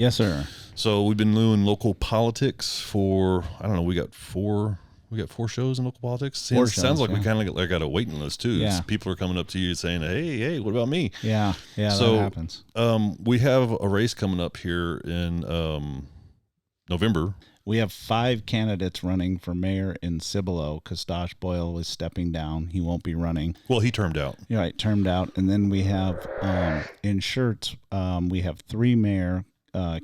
Yes, sir. So we've been doing local politics for, I don't know, we got four shows in local politics. Sounds like we kind of got a waiting list too. Yeah. People are coming up to you saying, hey, what about me? Yeah, so, that happens. We have a race coming up here in November. We have 5 candidates running for mayor in Cibolo because Dosh Boyle is stepping down. He won't be running. Well, he termed out. Yeah, right, termed out. And then we have in Schertz, we have 3 mayor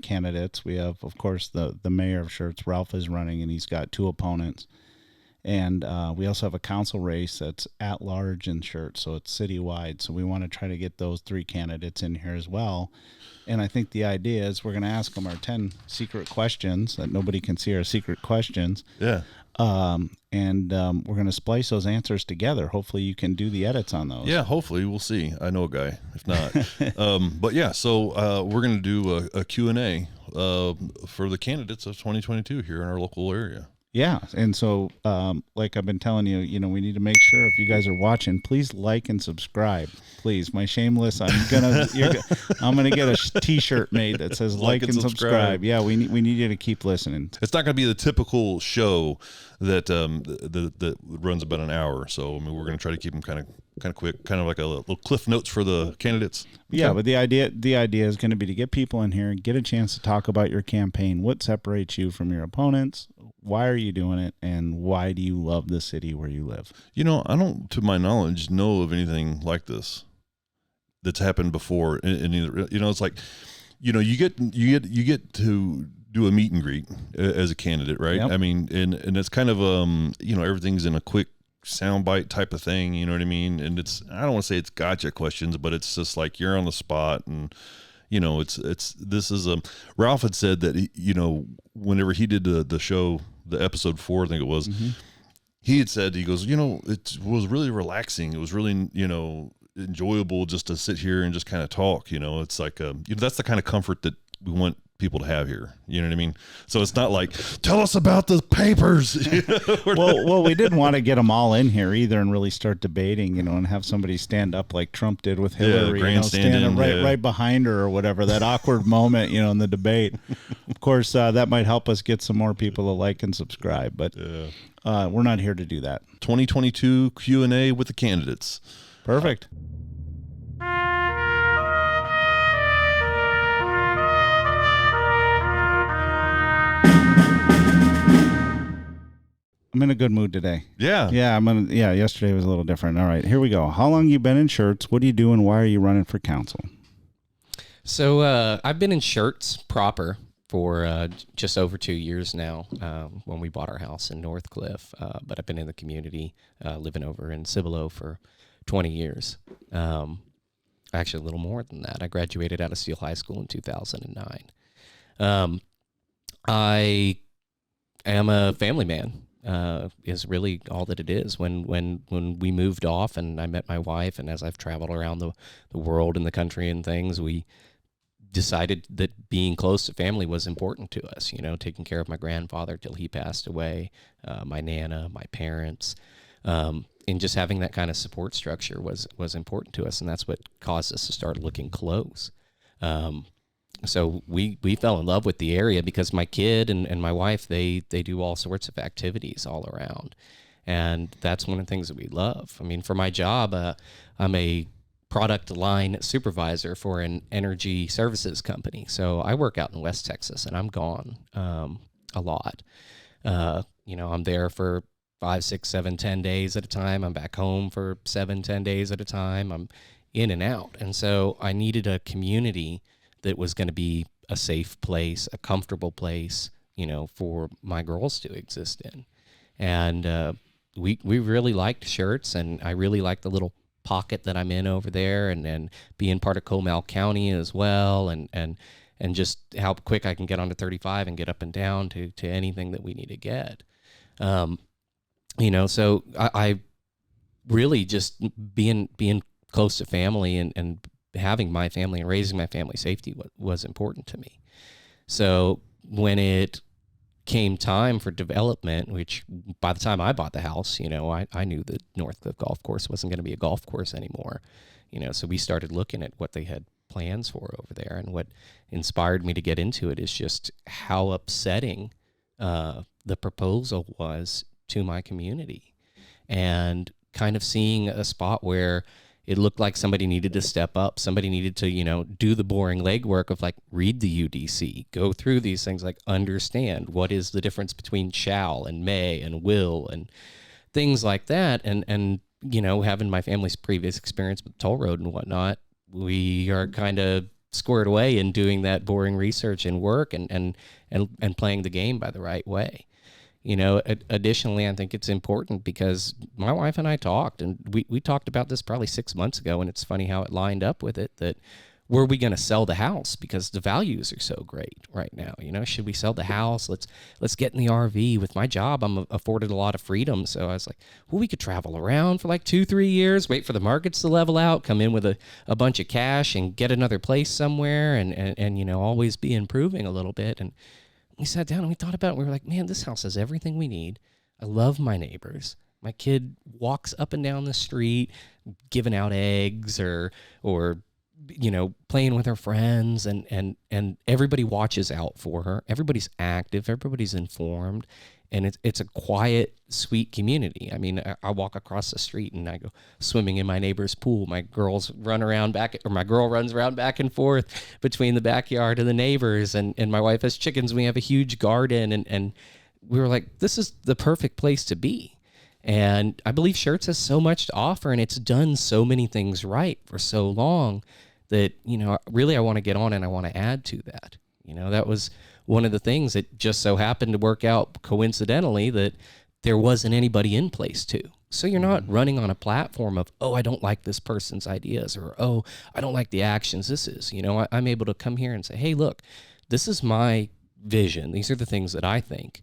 candidates. We have, of course, the mayor of Schertz, Ralph, is running, and he's got 2 opponents. And we also have a council race that's at large in Schertz, so it's citywide. So we want to try to get those 3 candidates in here as well. And I think the idea is we're going to ask them our 10 secret questions that nobody can see, our secret questions. Yeah. And we're going to splice those answers together. Hopefully you can do the edits on those. Yeah, hopefully. We'll see. I know a guy, if not. But yeah, so we're going to do a Q&A for the candidates of 2022 here in our local area. Yeah, and so like I've been telling you, we need to make sure if you guys are watching, please like and subscribe. Please, my shameless. I'm gonna get a T-shirt made that says like and subscribe. Yeah, we need you to keep listening. It's not gonna be the typical show that that runs about an hour. So I mean, we're gonna try to keep them kind of quick, kind of like a little cliff notes for the candidates. Yeah, but the idea is going to be to get people in here and get a chance to talk about your campaign. What separates you from your opponents? Why are you doing it? And why do you love the city where you live? I don't, to my knowledge, know of anything like this that's happened before. In either, it's like, you get to do a meet and greet as a candidate, right? Yep. I mean, and it's kind of everything's in a quick soundbite type of thing, you know what I mean? And I don't want to say it's gotcha questions, but it's just like you're on the spot, and Ralph had said that whenever he did the show, the episode 4, I think it was, he had said, he goes, it was really relaxing. It was really, enjoyable just to sit here and just kind of talk. It's like that's the kind of comfort that we want people to have here. You know what I mean? So it's not like, tell us about the papers. Well, we didn't want to get them all in here either and really start debating, and have somebody stand up like Trump did with Hillary, standing right behind her or whatever, that awkward moment, in the debate. Of course, that might help us get some more people to like and subscribe, but we're not here to do that. 2022 Q&A with the candidates. Perfect. I'm in a good mood today. Yeah. Yeah, yesterday was a little different. All right, here we go. How long you been in Schertz? What do you do, and why are you running for council? So I've been in Schertz proper for just over 2 years now, when we bought our house in Northcliffe. But I've been in the community, living over in Cibolo for 20 years. Actually, a little more than that. I graduated out of Steele High School in 2009. I am a family man. Is really all that it is. When we moved off and I met my wife, and as I've traveled around the world and the country and things, we decided that being close to family was important to us, taking care of my grandfather till he passed away, my Nana, my parents, and just having that kind of support structure was important to us, and that's what caused us to start looking close. So we fell in love with the area because my kid and my wife, they do all sorts of activities all around. And that's one of the things that we love. I mean, for my job, I'm a product line supervisor for an energy services company. So I work out in West Texas, and I'm gone a lot. I'm there for 5, 6, 7, 10 days at a time. I'm back home for 7, 10 days at a time. I'm in and out. And so I needed a community that was going to be a safe place, a comfortable place, for my girls to exist in. And we really liked Schertz, and I really liked the little pocket that I'm in over there, and being part of Comal County as well, and just how quick I can get onto 35 and get up and down to anything that we need to get. So I really just being close to family and having my family and raising my family safety was important to me. So when it came time for development, which by the time I bought the house, I knew that Northcliffe Golf Course wasn't going to be a golf course anymore. So we started looking at what they had plans for over there. And what inspired me to get into it is just how upsetting the proposal was to my community, and kind of seeing a spot where it looked like somebody needed to step up. Somebody needed to, do the boring legwork of like read the UDC, go through these things, like understand what is the difference between shall and may and will and things like that. And having my family's previous experience with toll road and whatnot, we are kind of squared away in doing that boring research and work and playing the game by the right way. Additionally, I think it's important because my wife and I talked, and we talked about this probably 6 months ago, and it's funny how it lined up with it, that were we going to sell the house because the values are so great right now? Should we sell the house? Let's get in the RV. With my job, I'm afforded a lot of freedom. So I was like, well, we could travel around for like 2-3 years, wait for the markets to level out, come in with a bunch of cash and get another place somewhere and always be improving a little bit. And we sat down and we thought about it. We were like, man, this house has everything we need. I love my neighbors. My kid walks up and down the street, giving out eggs or playing with her friends, and everybody watches out for her. Everybody's active. Everybody's informed. And it's a quiet, sweet community. I mean, I walk across the street and I go swimming in my neighbor's pool. My girl runs around back and forth between the backyard and the neighbors. And my wife has chickens. We have a huge garden. And we were like, this is the perfect place to be. And I believe Schertz has so much to offer, and it's done so many things right for so long that, really I want to get on and I want to add to that. That was one of the things that just so happened to work out coincidentally, that there wasn't anybody in place too. So you're not running on a platform of, oh, I don't like this person's ideas, or, oh, I don't like the actions this is. I'm able to come here and say, hey, look, this is my vision. These are the things that I think.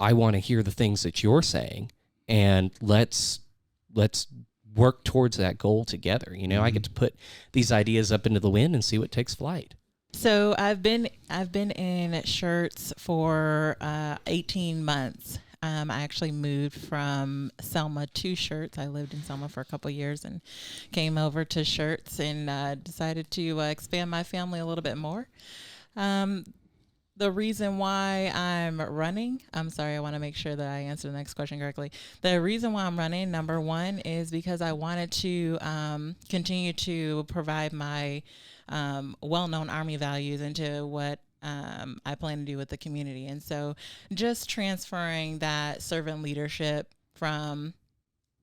I want to hear the things that you're saying, and let's work towards that goal together. I get to put these ideas up into the wind and see what takes flight. So I've been in Schertz for 18 months. I actually moved from Selma to Schertz. I lived in Selma for a couple of years and came over to Schertz and decided to expand my family a little bit more. The reason why I'm running, I'm sorry, I want to make sure that I answer the next question correctly. The reason why I'm running, number one, is because I wanted to continue to provide my well-known Army values into what I plan to do with the community. And so just transferring that servant leadership from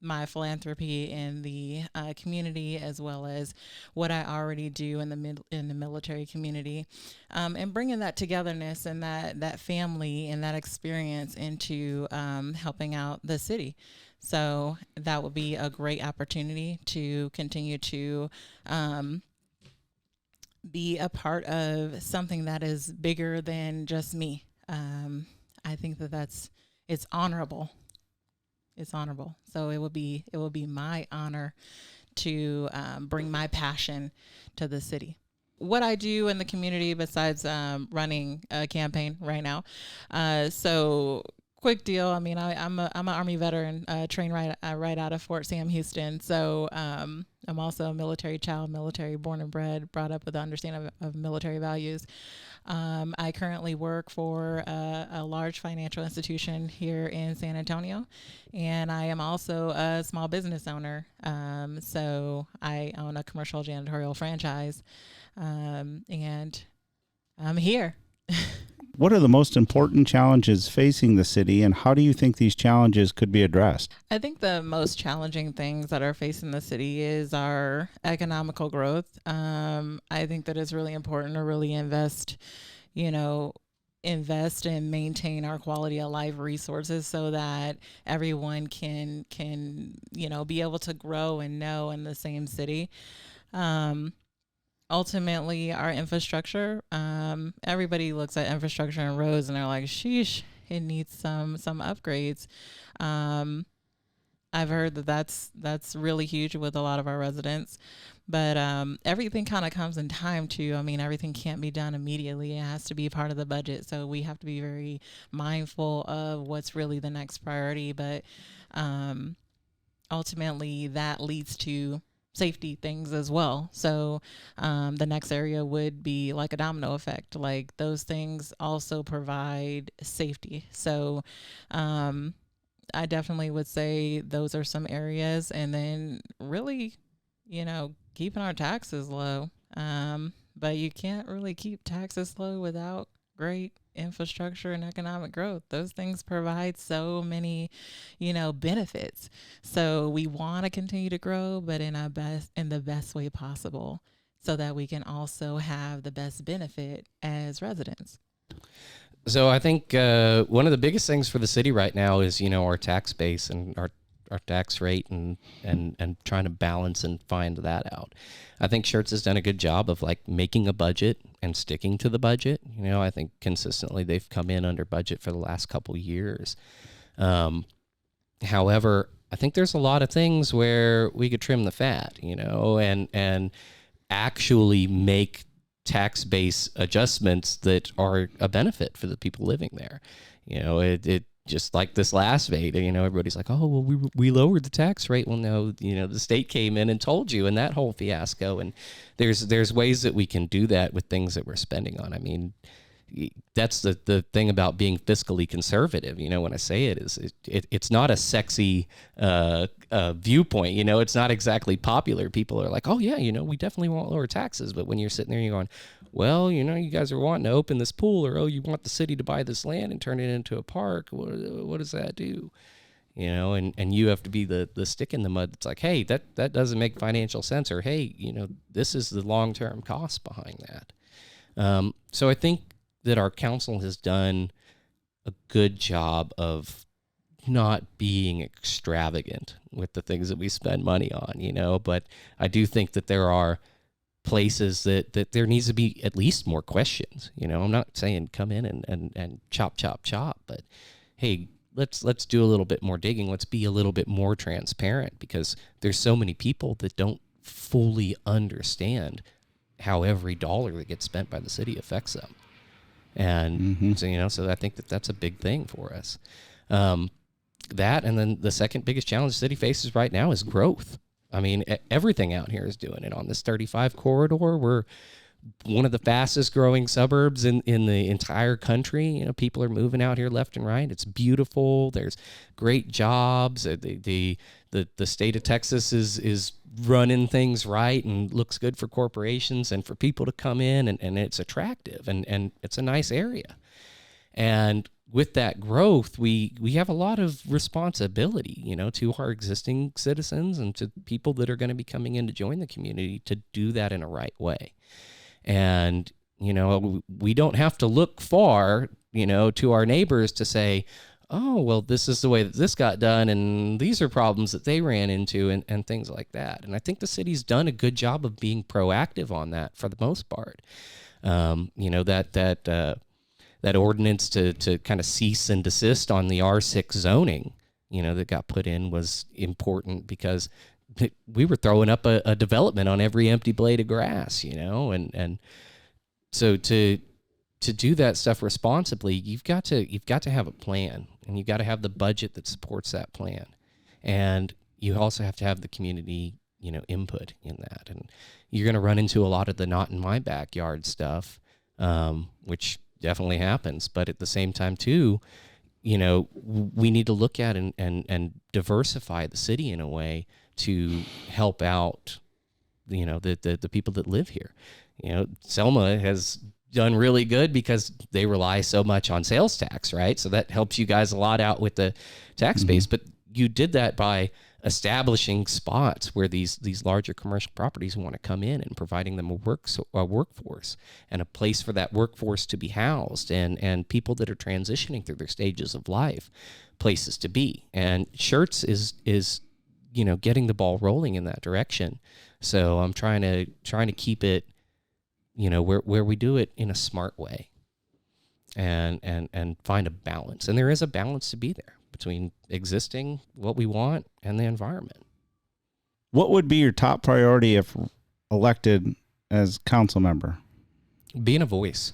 my philanthropy in the community, as well as what I already do in the military community, and bringing that togetherness and that family and that experience into helping out the city. So that would be a great opportunity to continue to be a part of something that is bigger than just me. I think it's honorable. It's honorable. So it will be my honor to bring my passion to the city. What I do in the community besides running a campaign right now. So quick deal. I mean, I'm an Army veteran, trained right out of Fort Sam Houston. So I'm also a military child, military born and bred, brought up with the understanding of military values. I currently work for a large financial institution here in San Antonio, and I am also a small business owner. So I own a commercial janitorial franchise, and I'm here. What are the most important challenges facing the city, and how do you think these challenges could be addressed? I think the most challenging things that are facing the city is our economical growth. I think that it's really important to really invest and maintain our quality of life resources so that everyone can be able to grow and know in the same city. Ultimately, our infrastructure, everybody looks at infrastructure and roads and they're like, sheesh, it needs some upgrades. I've heard that's really huge with a lot of our residents, but everything kind of comes in time too. I mean, everything can't be done immediately. It has to be part of the budget. So we have to be very mindful of what's really the next priority. But ultimately, that leads to safety things as well. So the next area would be like a domino effect. Like those things also provide safety. So I definitely would say those are some areas. And then really, keeping our taxes low. But you can't really keep taxes low without great infrastructure and economic growth. Those things provide so many, benefits. So we want to continue to grow, but in the best way possible, so that we can also have the best benefit as residents. So I think one of the biggest things for the city right now is, our tax base and our tax rate and trying to balance and find that out. I think Schertz has done a good job of like making a budget and sticking to the budget. I think consistently they've come in under budget for the last couple years. However, I think there's a lot of things where we could trim the fat, and actually make tax base adjustments that are a benefit for the people living there. It just like this last rate, everybody's like, oh, well, we lowered the tax rate. Well, no, the state came in and told you, and that whole fiasco. And there's ways that we can do that with things that we're spending on. I mean, that's the thing about being fiscally conservative. When I say it is, it's not a sexy viewpoint. It's not exactly popular. People are like, oh yeah, we definitely want lower taxes. But when you're sitting there, you're going, well, you guys are wanting to open this pool, or, oh, you want the city to buy this land and turn it into a park. What does that do? And you have to be the stick in the mud. It's like, hey, that doesn't make financial sense. Or, hey, this is the long-term cost behind that. So I think that our council has done a good job of not being extravagant with the things that we spend money on, but I do think that there are places that there needs to be at least more questions. I'm not saying come in and chop, but hey, let's do a little bit more digging. Let's be a little bit more transparent, because there's so many people that don't fully understand how every dollar that gets spent by the city affects them. And so I think that's a big thing for us. That, and then the second biggest challenge the city faces right now is growth. I mean, everything out here is doing it. On this 35 corridor, we're one of the fastest growing suburbs in the entire country. People are moving out here left and right. It's beautiful. There's great jobs. The state of Texas is running things right and looks good for corporations and for people to come in, and it's attractive, and it's a nice area. And with that growth, we have a lot of responsibility, to our existing citizens and to people that are going to be coming in to join the community to do that in a right way. And, we don't have to look far, to our neighbors to say, oh, well, this is the way that this got done, and these are problems that they ran into, and things like that. And I think the city's done a good job of being proactive on that for the most part. That ordinance to kind of cease and desist on the R6 zoning, that got put in was important, because we were throwing up a development on every empty blade of grass, and so to do that stuff responsibly, you've got to have a plan, and you've got to have the budget that supports that plan, and you also have to have the community, input in that. And you're going to run into a lot of the not in my backyard stuff, which definitely happens. But at the same time too, we need to look at and diversify the city in a way to help out, the people that live here. Selma has done really good because they rely so much on sales tax, right? So that helps you guys a lot out with the tax base. But you did that by establishing spots where these larger commercial properties want to come in and providing them a workforce and a place for that workforce to be housed, and people that are transitioning through their stages of life, places to be. And Schertz is getting the ball rolling in that direction. So I'm trying to keep it, where we do it in a smart way, and find a balance. And there is a balance to be there between existing, what we want, and the environment. What would be your top priority if elected as council member? Being a voice,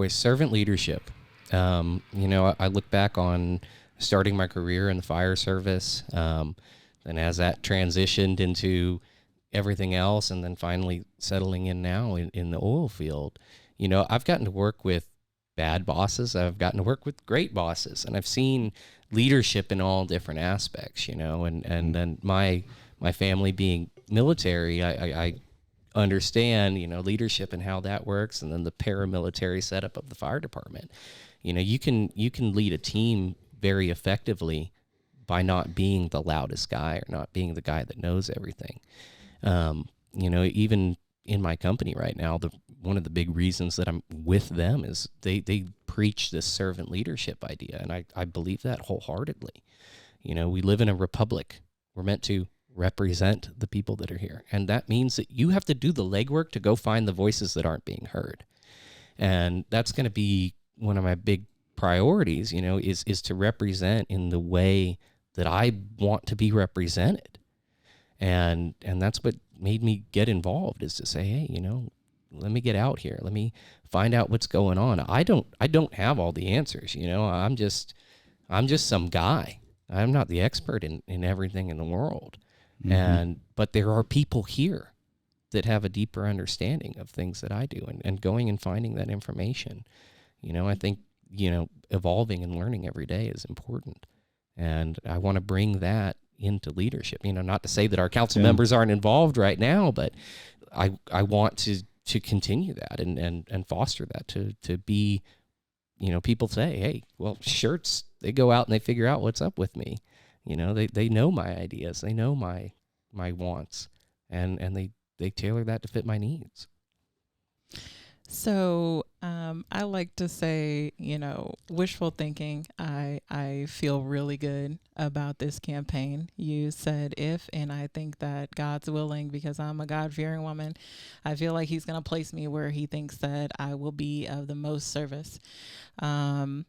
servant leadership. I look back on starting my career in the fire service, And as that transitioned into everything else, and then finally settling in now in the oil field, I've gotten to work with bad bosses. I've gotten to work with great bosses, and I've seen leadership in all different aspects, and then my family being military, I understand, leadership and how that works, and then the paramilitary setup of the fire department. You can lead a team very effectively by not being the loudest guy or not being the guy that knows everything. Even in my company right now, one of the big reasons that I'm with them is they preach this servant leadership idea, and I believe that wholeheartedly. We live in a republic. We're meant to represent the people that are here, and that means that you have to do the legwork to go find the voices that aren't being heard. And that's going to be one of my big priorities, is to represent in the way that I want to be represented. And that's what made me get involved, is to say, hey, let me get out here. Let me find out what's going on. I don't have all the answers. I'm just some guy. I'm not the expert in everything in the world. Mm-hmm. But there are people here that have a deeper understanding of things that I do, and going and finding that information. I think, evolving and learning every day is important. And I want to bring that into leadership. Not to say that our council members aren't involved right now, but I want to continue that and foster that to be, people say, hey, well, Schertz, they go out and they figure out what's up with me. They know my ideas, they know my wants, and they tailor that to fit my needs. So I like to say, wishful thinking. I feel really good about this campaign. You said if, and I think that God's willing, because I'm a God-fearing woman, I feel like he's going to place me where he thinks that I will be of the most service. To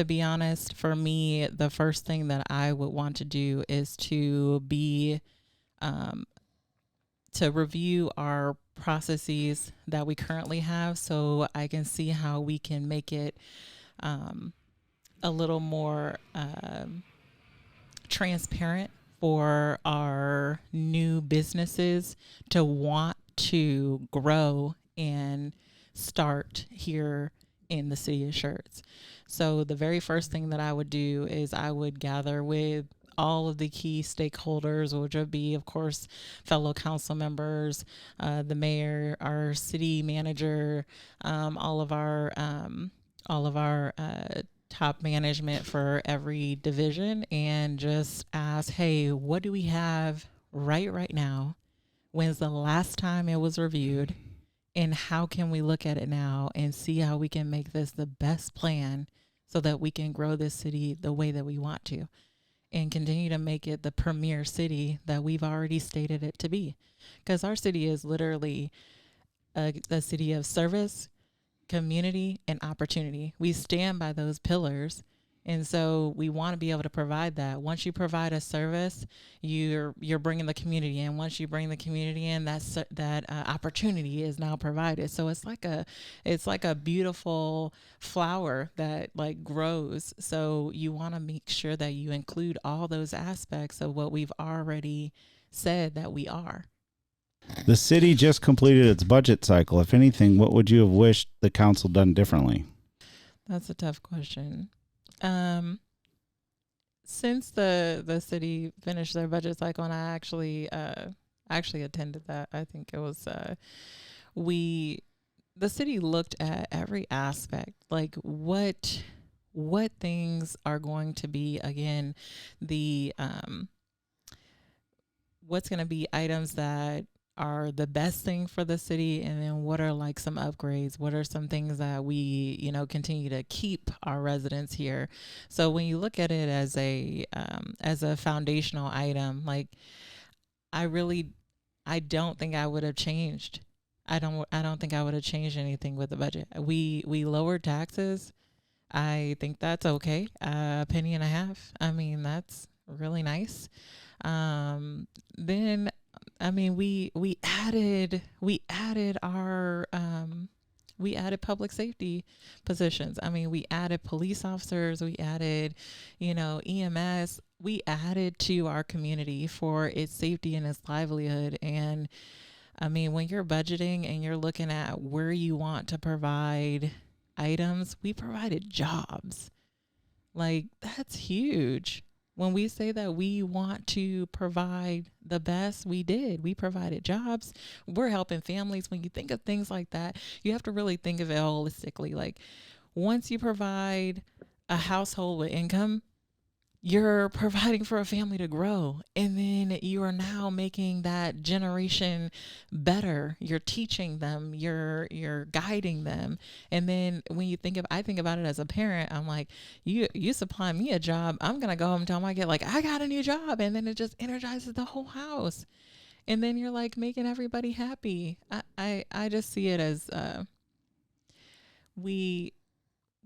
be honest, for me, the first thing that I would want to do is to review our processes that we currently have, so I can see how we can make it a little more transparent for our new businesses to want to grow and start here in the city of Schertz. So the very first thing that I would do is I would gather with all of the key stakeholders, which would be, of course, fellow council members, the mayor, our city manager, all of our top management for every division, and just ask, hey, what do we have right now? When's the last time it was reviewed? And how can we look at it now and see how we can make this the best plan so that we can grow this city the way that we want to, and continue to make it the premier city that we've already stated it to be. Because our city is literally a city of service, community, and opportunity. We stand by those pillars. And so we want to be able to provide that. Once you provide a service, you're bringing the community in. Once you bring the community in, that opportunity is now provided. So it's like a beautiful flower that like grows. So you want to make sure that you include all those aspects of what we've already said that we are. The city just completed its budget cycle. If anything, what would you have wished the council done differently? That's a tough question. Since the city finished their budget cycle, and I actually attended that. I think it was the city looked at every aspect, like what things are going to be, again, the what's going to be items that are the best thing for the city, and then what are like some upgrades, what are some things that we continue to keep our residents here. So when you look at it as a foundational item, like I don't think I would have changed. I don't think I would have changed anything with the budget. We lowered taxes. I think that's okay. A penny and a half. I mean, that's really nice. Then I mean, we added our We added public safety positions. I mean, we added police officers, we added, EMS. We added to our community for its safety and its livelihood. And I mean, when you're budgeting and you're looking at where you want to provide items, we provided jobs. Like, that's huge. When we say that we want to provide the best, we did. We provided jobs. We're helping families. When you think of things like that, you have to really think of it holistically. Like, once you provide a household with income, you're providing for a family to grow. And then you are now making that generation better. You're teaching them, you're guiding them. And then when I think about it as a parent, I'm like, you supply me a job, I'm going to go home and tell my kid, like, I got a new job. And then it just energizes the whole house. And then you're like making everybody happy. I just see it as,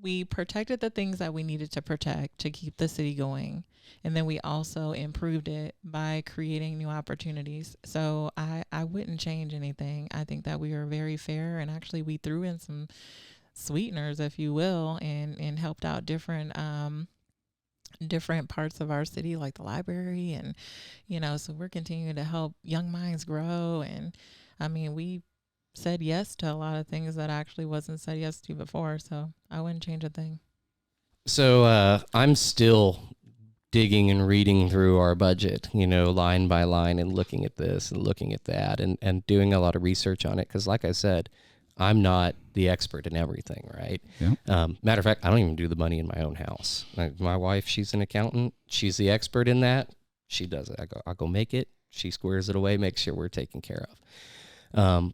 we protected the things that we needed to protect to keep the city going. And then we also improved it by creating new opportunities. So I wouldn't change anything. I think that we were very fair, and actually we threw in some sweeteners, if you will, and helped out different parts of our city, like the library. And, so we're continuing to help young minds grow. And I mean, we said yes to a lot of things that actually wasn't said yes to before. So I wouldn't change a thing. So I'm still digging and reading through our budget, line by line, and looking at this and looking at that, and doing a lot of research on it. Because like I said, I'm not the expert in everything, right? Yeah. Matter of fact, I don't even do the money in my own house. My wife, she's an accountant. She's the expert in that. She does it. I go make it. She squares it away, makes sure we're taken care of.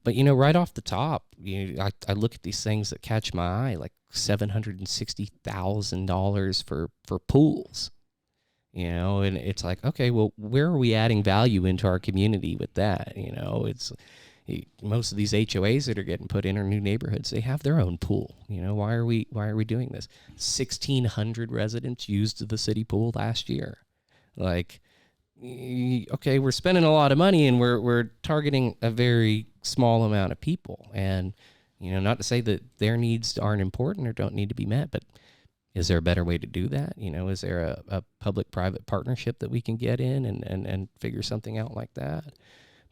But right off the top, I look at these things that catch my eye, like $760,000 for pools, and it's like, okay, well, where are we adding value into our community with that? It's most of these HOAs that are getting put in our new neighborhoods, they have their own pool. Why are we doing this? 1,600 residents used the city pool last year. Like, okay, we're spending a lot of money and we're targeting a very small amount of people. And, not to say that their needs aren't important or don't need to be met, but is there a better way to do that? Is there a public-private partnership that we can get in and figure something out like that?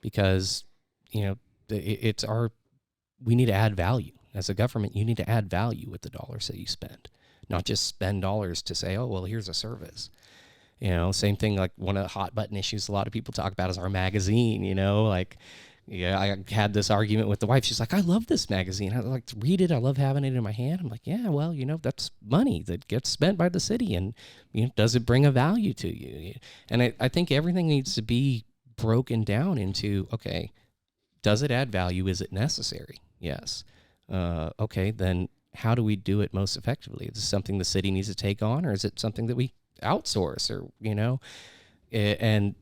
Because, we need to add value. As a government, you need to add value with the dollars that you spend, not just spend dollars to say, oh, well, here's a service. Same thing, like one of the hot button issues a lot of people talk about is our magazine, I had this argument with the wife. She's like, I love this magazine. I like to read it. I love having it in my hand. I'm like, yeah, well, that's money that gets spent by the city, and, does it bring a value to you? And I think everything needs to be broken down into, okay, does it add value? Is it necessary? Yes. Okay, then how do we do it most effectively? Is this something the city needs to take on, or is it something that we outsource, or and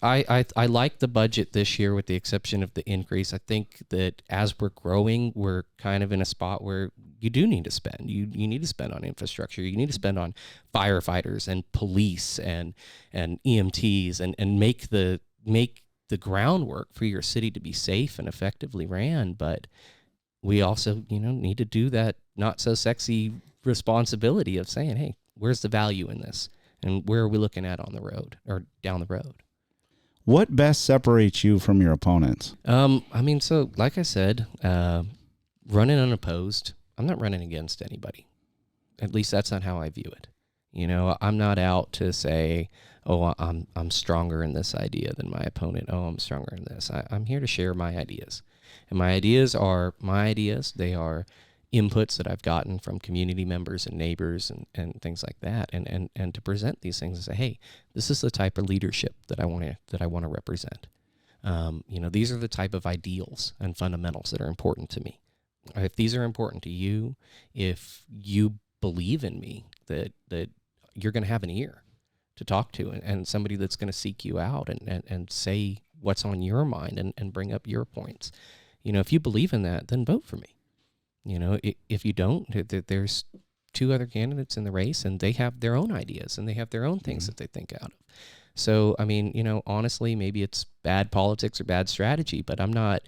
I like the budget this year, with the exception of the increase. I think that as we're growing, we're kind of in a spot where you do need to spend. You need to spend on infrastructure. You need to spend on firefighters and police and EMTs and make the groundwork for your city to be safe and effectively ran. But we also need to do that not so sexy responsibility of saying, hey, where's the value in this? And where are we looking at on the road or down the road? What best separates you from your opponents? So like I said, running unopposed, I'm not running against anybody. At least that's not how I view it. I'm not out to say, oh, I'm stronger in this idea than my opponent. Oh, I'm stronger in this. I'm here to share my ideas. And my ideas are my ideas. They are inputs that I've gotten from community members and neighbors and things like that, and to present these things and say, hey, this is the type of leadership that I want to represent. These are the type of ideals and fundamentals that are important to me. If these are important to you, if you believe in me, that you're going to have an ear to talk to, and somebody that's going to seek you out and say what's on your mind and bring up your points. If you believe in that, then vote for me. If you don't, there's two other candidates in the race, and they have their own ideas and they have their own things that they think out of. So, I mean, honestly, maybe it's bad politics or bad strategy, but I'm not,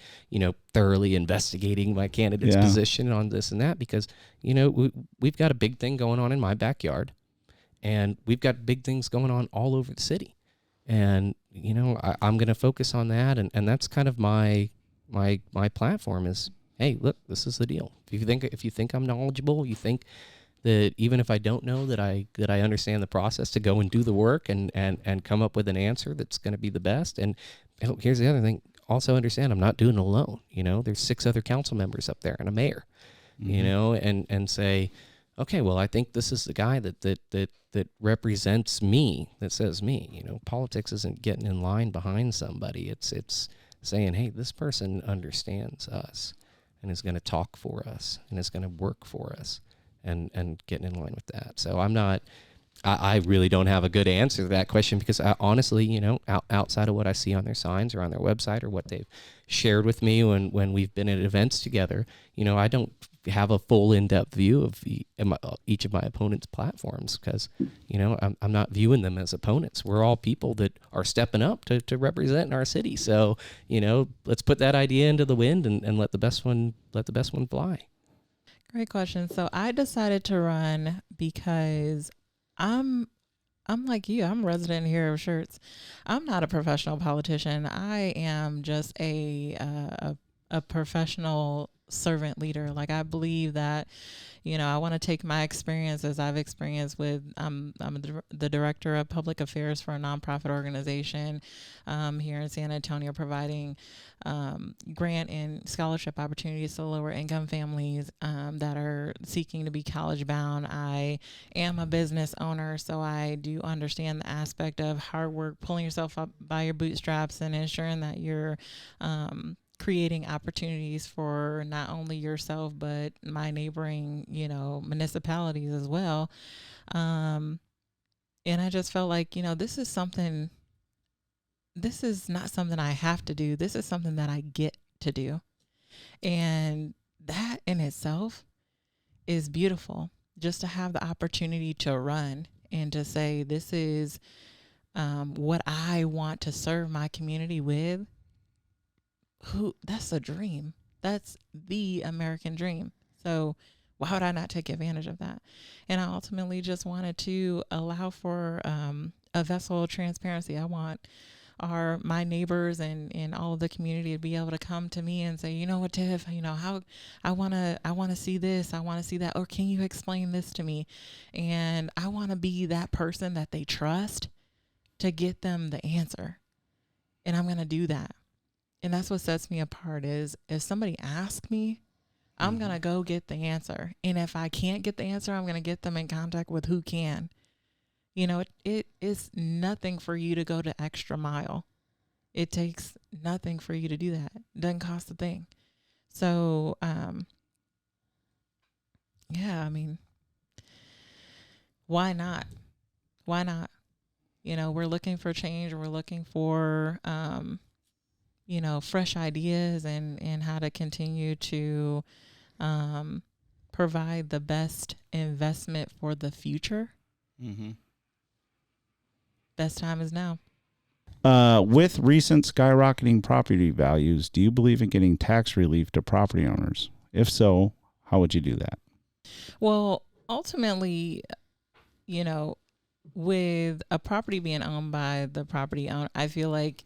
thoroughly investigating my candidate's position on this and that because, we've got a big thing going on in my backyard, and we've got big things going on all over the city. And, I'm going to focus on that. And that's kind of my platform is, hey, look, this is the deal. If you think I'm knowledgeable, you think that even if I don't know that I understand the process to go and do the work and come up with an answer that's going to be the best. And here's the other thing. Also understand I'm not doing it alone. There's 6 other council members up there and a mayor, and say, okay, well, I think this is the guy that represents me, that says me. Politics isn't getting in line behind somebody. It's saying, hey, this person understands us and is going to talk for us and is going to work for us and getting in line with that. So I really don't have a good answer to that question because I, honestly, outside of what I see on their signs or on their website or what they've shared with me when we've been at events together, I don't have a full in-depth view of each of my opponents' platforms because, I'm not viewing them as opponents. We're all people that are stepping up to represent our city. So, let's put that idea into the wind and let the best one fly. Great question. So I decided to run because I'm like you. I'm a resident here of Schertz. I'm not a professional politician. I am just a professional servant leader. Like I believe that, I want to take my experiences I've experienced with, I'm the director of public affairs for a nonprofit organization here in San Antonio, providing grant and scholarship opportunities to lower income families that are seeking to be college bound. I am a business owner, so I do understand the aspect of hard work, pulling yourself up by your bootstraps and ensuring that you're creating opportunities for not only yourself but my neighboring municipalities as well, and I just felt like this is not something I have to do. This is something that I get to do, and that in itself is beautiful, just to have the opportunity to run and to say this is what I want to serve my community with. That's a dream. That's the American dream. So why would I not take advantage of that? And I ultimately just wanted to allow for a vessel of transparency. I want my neighbors and all of the community to be able to come to me and say, you know what, Tiff, how I want to see this, I want to see that, or can you explain this to me? And I want to be that person that they trust to get them the answer. And I'm going to do that. And that's what sets me apart is if somebody asks me, I'm going to go get the answer. And if I can't get the answer, I'm going to get them in contact with who can. It is nothing for you to go the extra mile. It takes nothing for you to do that. It doesn't cost a thing. So, yeah, I mean, why not? Why not? We're looking for change. We're looking for, fresh ideas and how to continue to provide the best investment for the future. Mm-hmm. Best time is now. With recent skyrocketing property values, do you believe in getting tax relief to property owners? If so, how would you do that? Well, ultimately, with a property being owned by the property owner, I feel like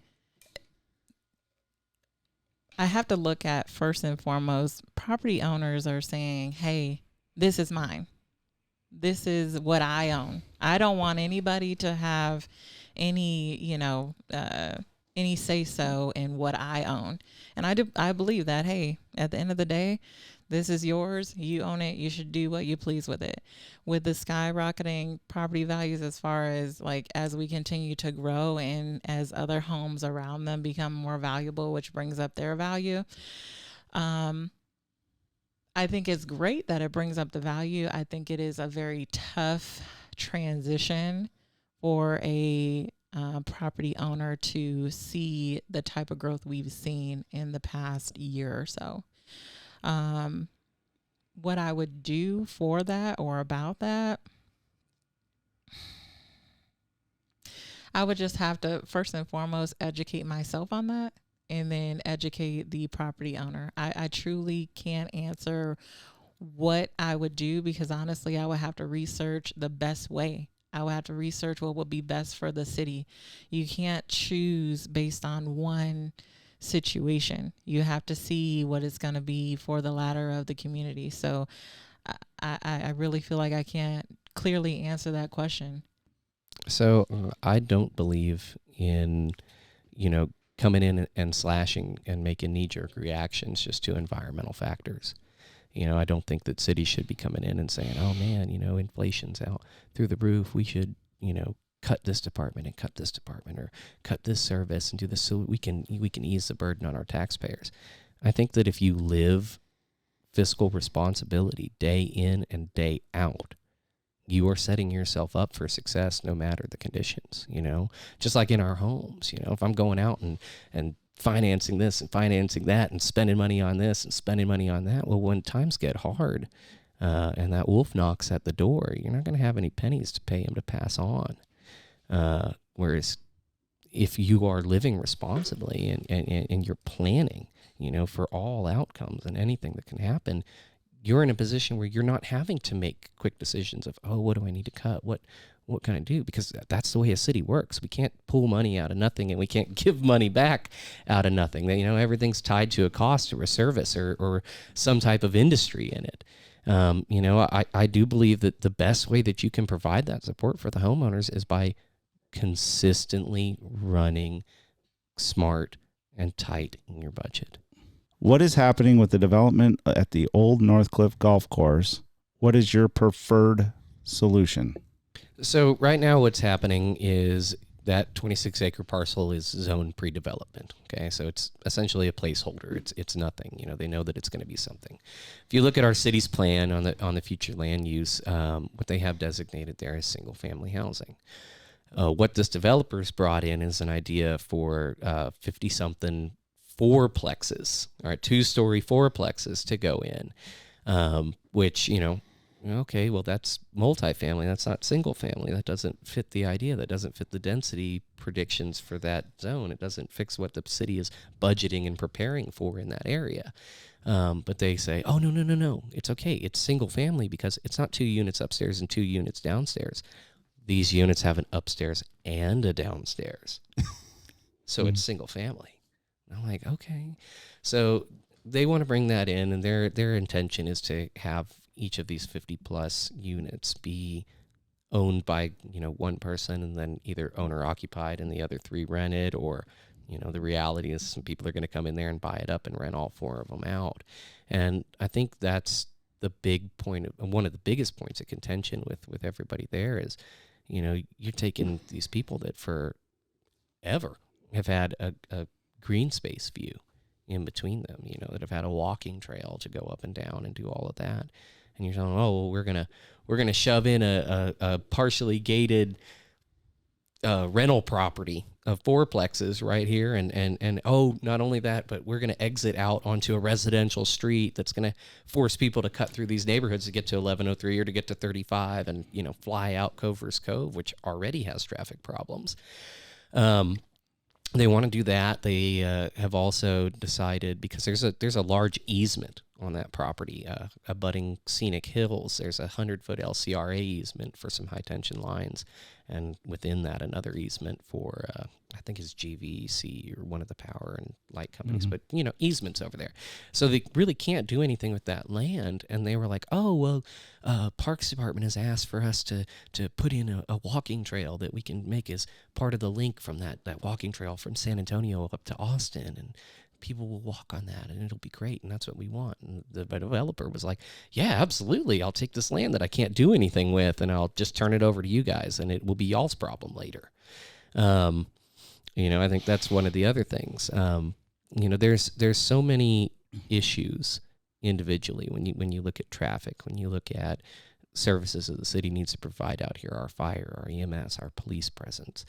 I have to look at first and foremost, property owners are saying, hey, this is mine. This is what I own. I don't want anybody to have any say so in what I own. And I believe that, hey, at the end of the day, this is yours. You own it. You should do what you please with it. With the skyrocketing property values, as far as as we continue to grow and as other homes around them become more valuable, which brings up their value. I think it's great that it brings up the value. I think it is a very tough transition for a property owner to see the type of growth we've seen in the past year or so. What I would do for that or about that, I would just have to first and foremost educate myself on that, and then educate the property owner. I truly can't answer what I would do, because honestly, I would have to research the best way. I would have to research what would be best for the city. You can't choose based on one situation. You have to see what it's going to be for the latter of the community. So I really feel like I can't clearly answer that question. So I don't believe in, coming in and slashing and making knee-jerk reactions just to environmental factors. I don't think that cities should be coming in and saying, oh man, inflation's out through the roof. We should, cut this department and cut this department, or cut this service and do this so we can ease the burden on our taxpayers. I think that if you live fiscal responsibility day in and day out, you are setting yourself up for success no matter the conditions, just like in our homes. If I'm going out and financing this and financing that and spending money on this and spending money on that, well, when times get hard and that wolf knocks at the door, you're not going to have any pennies to pay him to pass on. Whereas if you are living responsibly and you're planning, for all outcomes and anything that can happen, you're in a position where you're not having to make quick decisions of, oh, what do I need to cut? What can I do? Because that's the way a city works. We can't pull money out of nothing, and we can't give money back out of nothing. Everything's tied to a cost or a service or some type of industry in it. I do believe that the best way that you can provide that support for the homeowners is by consistently running smart and tight in your budget. What is happening with the development at the old Northcliffe Golf Course? What is your preferred solution? So right now what's happening is that 26-acre parcel is zoned pre-development. Okay, so it's essentially a placeholder. It's nothing. They know that it's going to be something. If you look at our city's plan on the future land use, what they have designated there is single-family housing. What this developer's brought in is an idea for 50-something fourplexes, all right, 2-story fourplexes to go in, which, okay, well, that's multifamily. That's not single family. That doesn't fit the idea. That doesn't fit the density predictions for that zone. It doesn't fix what the city is budgeting and preparing for in that area. But they say, oh, no. It's okay. It's single family because it's not 2 units upstairs and 2 units downstairs. These units have an upstairs and a downstairs. So it's single family. I'm like, okay. So they want to bring that in, and their intention is to have each of these 50-plus units be owned by, one person, and then either owner-occupied and the other 3 rented, or, the reality is some people are going to come in there and buy it up and rent all 4 of them out. And I think that's the big point, one of the biggest points of contention with everybody there is, you're taking these people that forever have had a green space view in between them, that have had a walking trail to go up and down and do all of that. And you're telling them, oh, well, we're gonna shove in a partially gated rental property of fourplexes right here, and oh, not only that, but we're gonna exit out onto a residential street that's gonna force people to cut through these neighborhoods to get to 1103 or to get to 35, and fly out Cover's Cove, which already has traffic problems. They want to do that. They have also decided, because there's a large easement on that property, abutting scenic hills. There's a 100-foot LCRA easement for some high-tension lines, and within that, another easement for, I think it's GVC or one of the power and light companies, but, easements over there. So they really can't do anything with that land, and they were like, oh, well, Parks Department has asked for us to put in a walking trail that we can make as part of the link from that walking trail from San Antonio up to Austin, and people will walk on that, and it'll be great, and that's what we want. And the developer was like, yeah, absolutely, I'll take this land that I can't do anything with, and I'll just turn it over to you guys, and it will be y'all's problem later. I think that's one of the other things. There's so many issues individually when you look at traffic, when you look at services that the city needs to provide out here, our fire, our EMS, our police presence.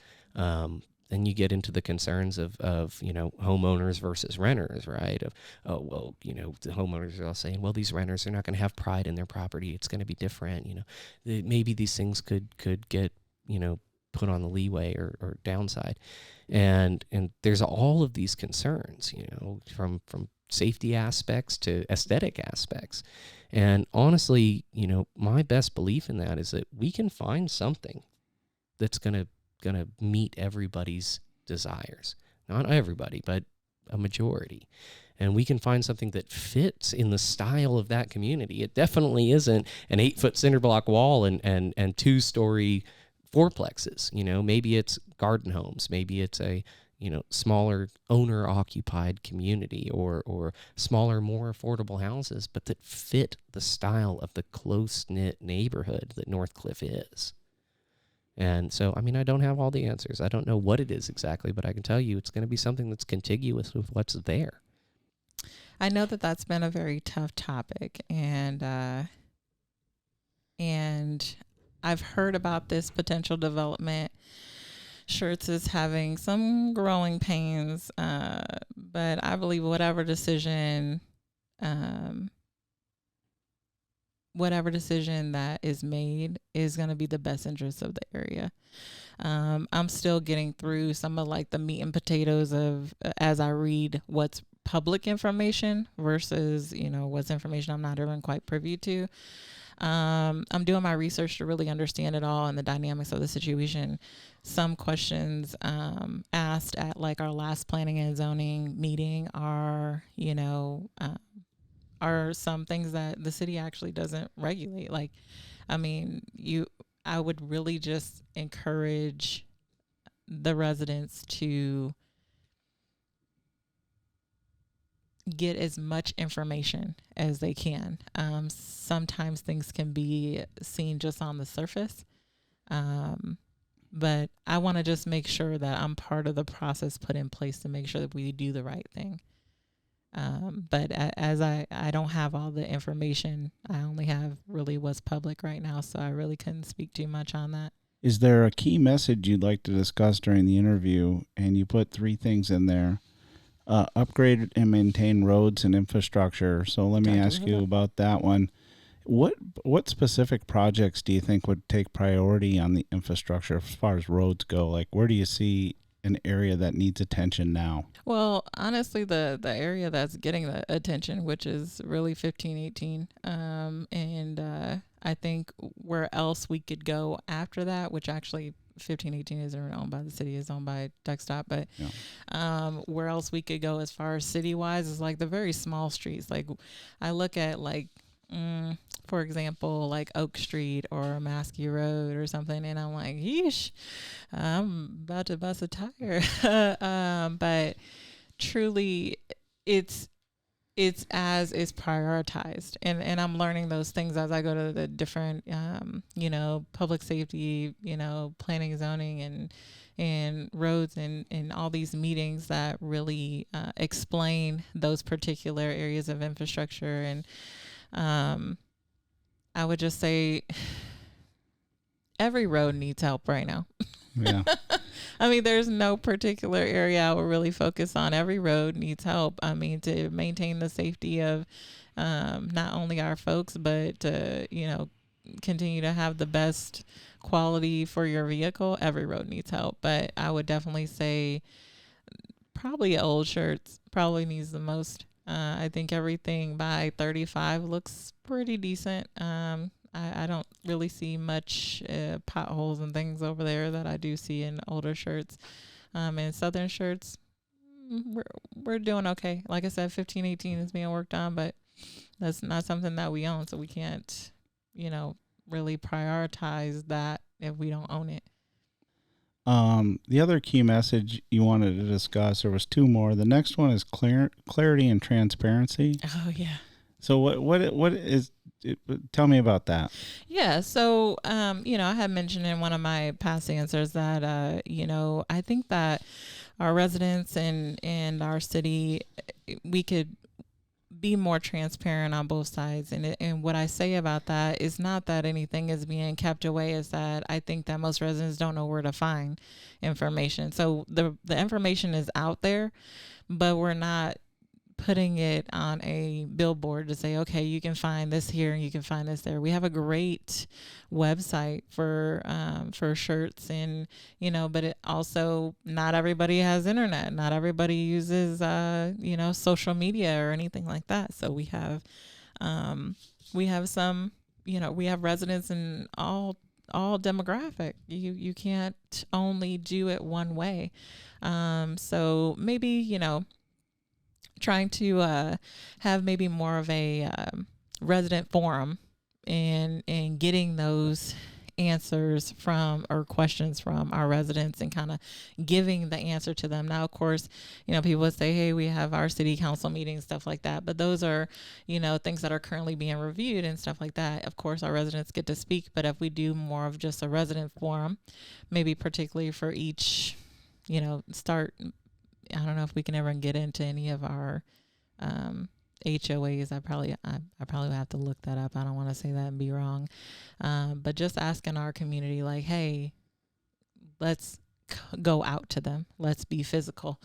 Then you get into the concerns of homeowners versus renters, right? The homeowners are all saying, well, these renters are not going to have pride in their property. It's going to be different. Maybe these things could get, put on the leeway or downside. And there's all of these concerns, from safety aspects to aesthetic aspects. And honestly, my best belief in that is that we can find something that's gonna meet everybody's desires. Not everybody, but a majority. And we can find something that fits in the style of that community. It definitely isn't an 8-foot cinder block wall and 2-story fourplexes. Maybe it's garden homes. Maybe it's a smaller owner-occupied community or smaller, more affordable houses, but that fit the style of the close-knit neighborhood that Northcliffe is. And so, I don't have all the answers. I don't know what it is exactly, but I can tell you it's going to be something that's contiguous with what's there. I know that that's been a very tough topic, and I've heard about this potential development. Schertz is having some growing pains, but I believe whatever decision that is made is going to be the best interest of the area. I'm still getting through some of like the meat and potatoes of as I read what's public information versus what's information I'm not even quite privy to. I'm doing my research to really understand it all and the dynamics of the situation. Some questions asked at like our last planning and zoning meeting are some things that the city actually doesn't regulate. Like, I would really just encourage the residents to get as much information as they can. Sometimes things can be seen just on the surface. But I want to just make sure that I'm part of the process put in place to make sure that we do the right thing. But as I don't have all the information, I only have really what's public right now, so I really couldn't speak too much on that. Is there a key message you'd like to discuss during the interview? And you put 3 things in there. Upgrade and maintain roads and infrastructure. So let me ask you about that one. What specific projects do you think would take priority on the infrastructure as far as roads go? Like, where do you see an area that needs attention now? Well, honestly, the area that's getting the attention, which is really 1518, and I think where else we could go after that, which actually 1518 isn't owned by the city, is owned by Dextop, but where else we could go as far as city-wise is like the very small streets. Like I look at like, for example, like Oak Street or Maskey Road or something, and I'm like, yeesh, I'm about to bust a tire. But truly, it's as is prioritized, and I'm learning those things as I go to the different public safety, planning, zoning, and roads and all these meetings that really explain those particular areas of infrastructure. And I would just say every road needs help right now. Yeah. There's no particular area I would really focus on. Every road needs help. To maintain the safety of not only our folks, but to, continue to have the best quality for your vehicle. Every road needs help. But I would definitely say probably Old Schertz probably needs the most. I think everything by 35 looks pretty decent. I don't really see much potholes and things over there that I do see in older Schertz. And Southern Schertz, we're doing okay. Like I said, 1518 is being worked on, but that's not something that we own, so we can't, really prioritize that if we don't own it. The other key message you wanted to discuss, there was 2 more. The next one is clarity and transparency. Oh yeah. So what is it? Tell me about that. Yeah. So, I had mentioned in one of my past answers that, I think that our residents and our city, we could be more transparent on both sides. And what I say about that is not that anything is being kept away, is that I think that most residents don't know where to find information. So the information is out there, but we're not putting it on a billboard to say, okay, you can find this here and you can find this there. We have a great website for shirts, and but it also, not everybody has internet, not everybody uses social media or anything like that. So we have some, we have residents in all demographic. You can't only do it one way. So maybe, trying to have maybe more of a resident forum, and getting those answers from, or questions from, our residents, and kind of giving the answer to them. Now, of course, people would say, hey, we have our city council meetings, stuff like that, but those are things that are currently being reviewed and stuff like that. Of course, our residents get to speak, but if we do more of just a resident forum, maybe particularly for each, start, I don't know if we can ever get into any of our HOAs. I probably would have to look that up. I don't want to say that and be wrong. But just asking our community, like, hey, let's go out to them. Let's be physical.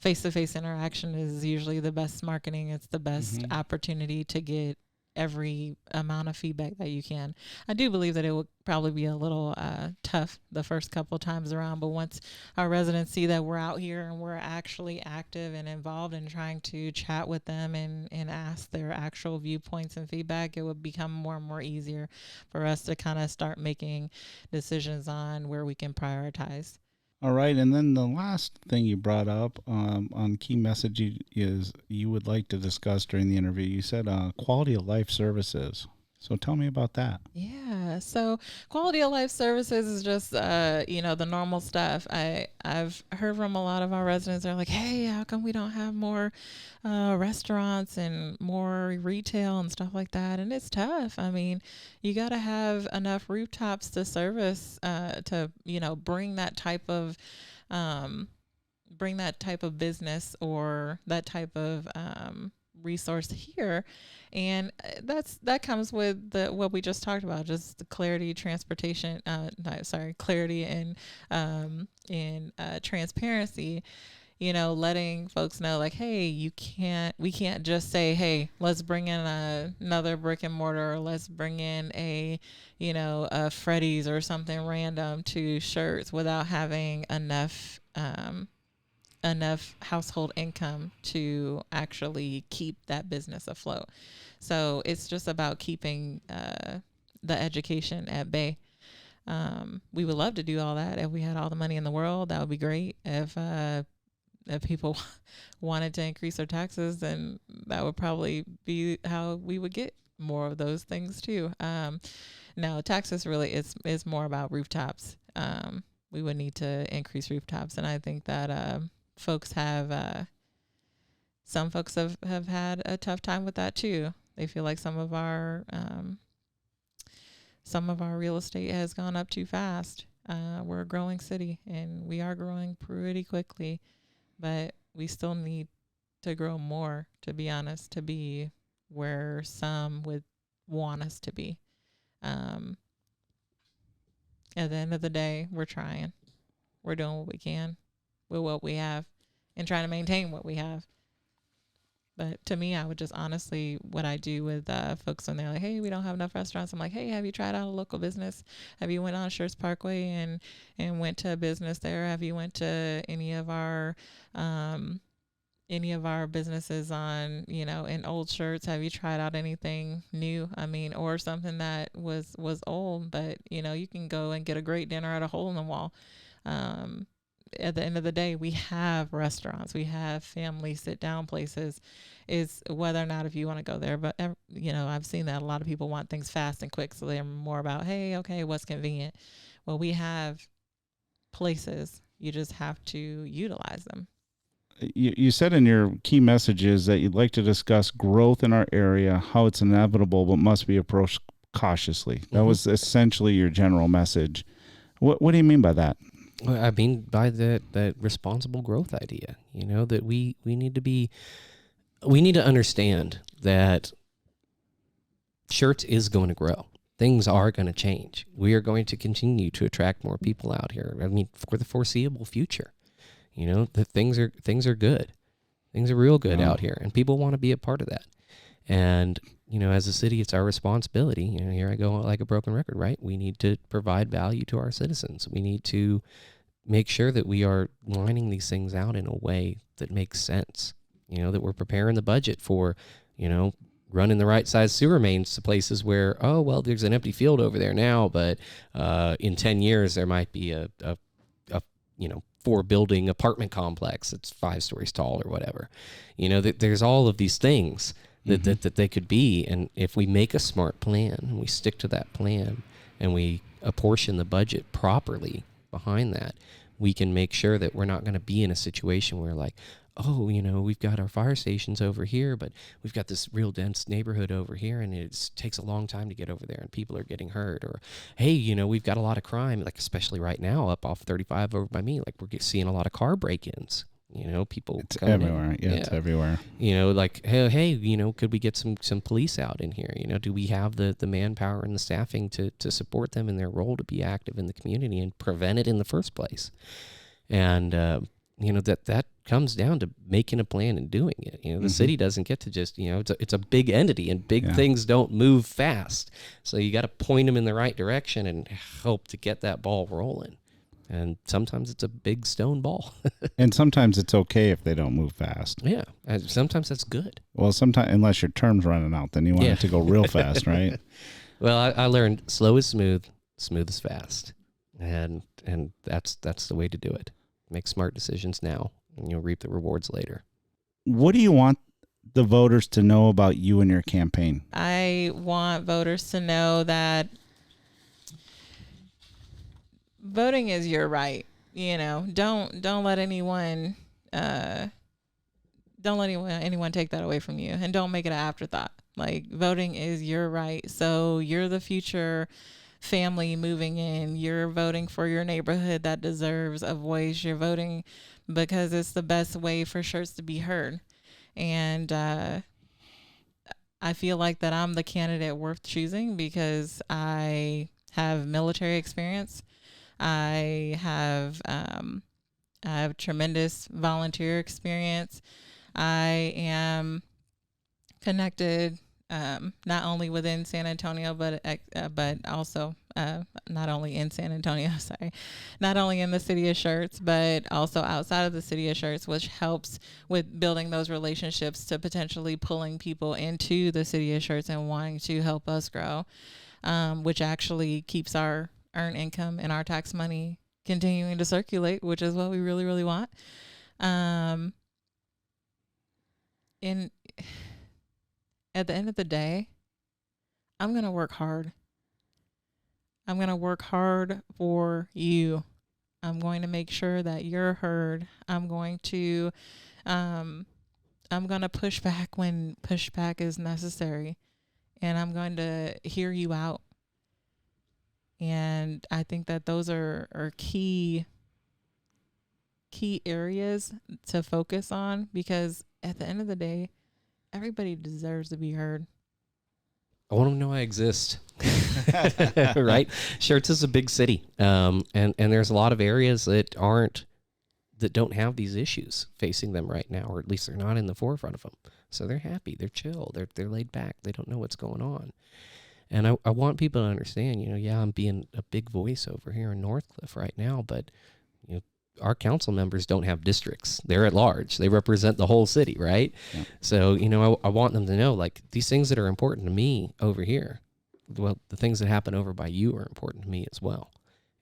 Face-to-face interaction is usually the best marketing. It's the best opportunity to get every amount of feedback that you can. I do believe that it would probably be a little tough the first couple of times around, but once our residents see that we're out here and we're actually active and involved in trying to chat with them and ask their actual viewpoints and feedback, it would become more and more easier for us to kind of start making decisions on where we can prioritize. All right, and then the last thing you brought up on key message is you would like to discuss during the interview. You said quality of life services. So tell me about that. Yeah, so quality of life services is just, the normal stuff. I've heard from a lot of our residents. They're like, hey, how come we don't have more restaurants and more retail and stuff like that? And it's tough. I mean, you got to have enough rooftops to service, to, bring that type of business or that type of resource here. And that comes with what we just talked about, just the clarity, clarity and transparency. Letting folks know, like, hey, we can't just say, hey, let's bring in another brick and mortar, or let's bring in a Freddy's or something random to Schertz without having enough household income to actually keep that business afloat. So it's just about keeping the education at bay. We would love to do all that. If we had all the money in the world, that would be great. If people wanted to increase their taxes, then that would probably be how we would get more of those things too. No, taxes really is more about rooftops. We would need to increase rooftops, and I think that some folks have had a tough time with that too. They feel like some of our real estate has gone up too fast. We're a growing city, and we are growing pretty quickly, but we still need to grow more, to be honest, to be where some would want us to be. At the end of the day, we're trying. We're doing what we can with what we have and trying to maintain what we have. But to me, I would just honestly, what I do with folks when they're like, hey, we don't have enough restaurants. I'm like, hey, have you tried out a local business? Have you went on Schertz Parkway and went to a business there? Have you went to any of our businesses on, in old Schertz? Have you tried out anything new? I mean, or something that was old, but you can go and get a great dinner at a hole in the wall. At the end of the day, we have restaurants, we have family sit down places. Is whether or not if you want to go there. But I've seen that a lot of people want things fast and quick, so they're more about, hey, okay, what's convenient? Well, we have places, you just have to utilize them. You said in your key messages that you'd like to discuss growth in our area, how it's inevitable but must be approached cautiously. That was essentially your general message. What do you mean by that? I mean by that responsible growth idea, that we need to understand that Schertz is going to grow. Things are going to change. We are going to continue to attract more people out here. I mean, for the foreseeable future, that things are good. Things are real good Wow. out here, and people want to be a part of that. And, as a city, it's our responsibility. Here I go like a broken record, right? We need to provide value to our citizens. We need to make sure that we are lining these things out in a way that makes sense, that we're preparing the budget for, running the right size sewer mains to places where, oh, well, there's an empty field over there now, but in 10 years there might be a 4-building apartment complex that's 5 stories tall or whatever. There's all of these things that they could be. And if we make a smart plan and we stick to that plan and we apportion the budget properly behind that, we can make sure that we're not going to be in a situation where like, oh, we've got our fire stations over here, but we've got this real dense neighborhood over here, and it takes a long time to get over there, and people are getting hurt. Or, hey, we've got a lot of crime, like especially right now up off 35 over by me, like we're seeing a lot of car break-ins. People. It's everywhere. Yeah, it's everywhere. Like, hey, could we get some police out in here? Do we have the manpower and the staffing to support them in their role to be active in the community and prevent it in the first place? And that comes down to making a plan and doing it. The city doesn't get to just, it's a big entity, and big things don't move fast. So you got to point them in the right direction and hope to get that ball rolling. And sometimes it's a big stone ball. And sometimes it's okay if they don't move fast. Yeah. And sometimes that's good. Well, sometimes, unless your term's running out, then you want it to go real fast, right? Well, I learned slow is smooth, smooth is fast. And that's the way to do it. Make smart decisions now, and you'll reap the rewards later. What do you want the voters to know about you and your campaign? I want voters to know that voting is your right. Don't let anyone take that away from you, and don't make it an afterthought. Like, voting is your right. So you're the future family moving in. You're voting for your neighborhood that deserves a voice. You're voting because it's the best way for Schertz to be heard. And I feel like that I'm the candidate worth choosing because I have military experience. I have tremendous volunteer experience. I am connected not only within San Antonio, but also not only in San Antonio, not only in the city of Schertz, but also outside of the city of Schertz, which helps with building those relationships to potentially pulling people into the city of Schertz and wanting to help us grow, which actually keeps our earned income and our tax money continuing to circulate, which is what we really, really want. At the end of the day, I'm going to work hard. I'm going to work hard for you. I'm going to make sure that you're heard. I'm going to push back when pushback is necessary, and I'm going to hear you out. And I think that those are key areas to focus on, because at the end of the day, everybody deserves to be heard. I want to know I exist. Right? Schertz is a big city. And there's a lot of areas that don't have these issues facing them right now, or at least they're not in the forefront of them. So they're happy, they're chill, they're laid back, they don't know what's going on. And I want people to understand, I'm being a big voice over here in Northcliffe right now, but our council members don't have districts. They're at large. They represent the whole city, right? Yeah. So, I want them to know, like, these things that are important to me over here, well, the things that happen over by you are important to me as well.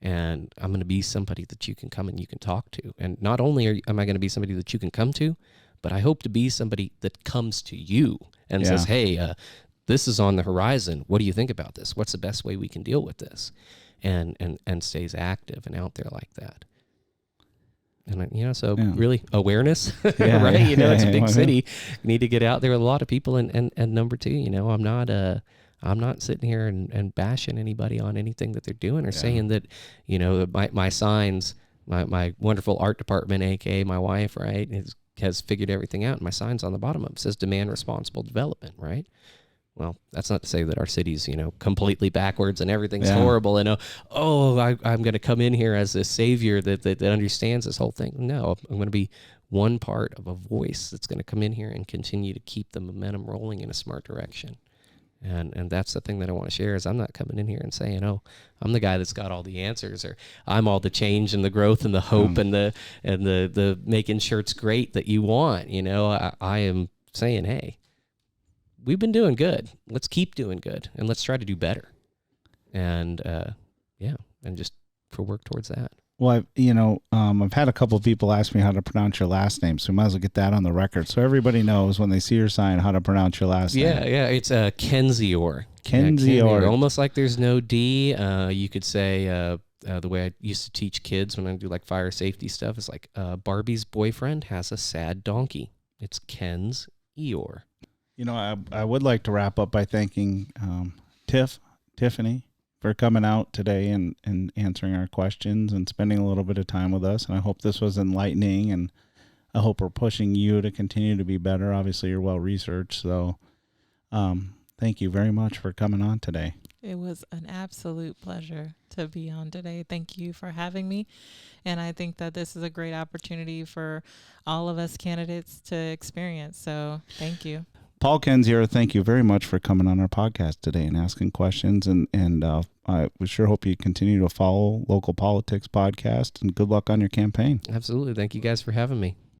And I'm going to be somebody that you can come and you can talk to. And not only am I going to be somebody that you can come to, but I hope to be somebody that comes to you and says, hey, this is on the horizon. What do you think about this? What's the best way we can deal with this? And stays active and out there like that. And, really awareness, right? It's a big city. You need to get out there with a lot of people. And number two, I'm not sitting here and bashing anybody on anything that they're doing or saying that, my signs, my wonderful art department, AKA my wife, right, has figured everything out. And my sign's on the bottom of it says demand responsible development, right? Well, that's not to say that our city's, completely backwards and everything's Yeah. horrible. And I'm going to come in here as a savior that understands this whole thing. No, I'm going to be one part of a voice that's going to come in here and continue to keep the momentum rolling in a smart direction. And that's the thing that I want to share is I'm not coming in here and saying, oh, I'm the guy that's got all the answers, or I'm all the change and the growth and the hope and the making Schertz great that you want. I am saying, hey, we've been doing good. Let's keep doing good, and let's try to do better. And and just work towards that. Well, I've had a couple of people ask me how to pronounce your last name, so we might as well get that on the record so everybody knows when they see your sign how to pronounce your last name. Yeah, it's Kendzior. Kendzior. Almost like there's no D. You could say the way I used to teach kids when I do like fire safety stuff is like Barbie's boyfriend has a sad donkey. It's Kendzior. I would like to wrap up by thanking Tiffany, for coming out today and answering our questions and spending a little bit of time with us. And I hope this was enlightening, and I hope we're pushing you to continue to be better. Obviously, you're well-researched. So thank you very much for coming on today. It was an absolute pleasure to be on today. Thank you for having me. And I think that this is a great opportunity for all of us candidates to experience. So thank you. Paul Kendzior, thank you very much for coming on our podcast today and asking questions. And I sure hope you continue to follow Local Politics Podcast, and good luck on your campaign. Absolutely. Thank you guys for having me.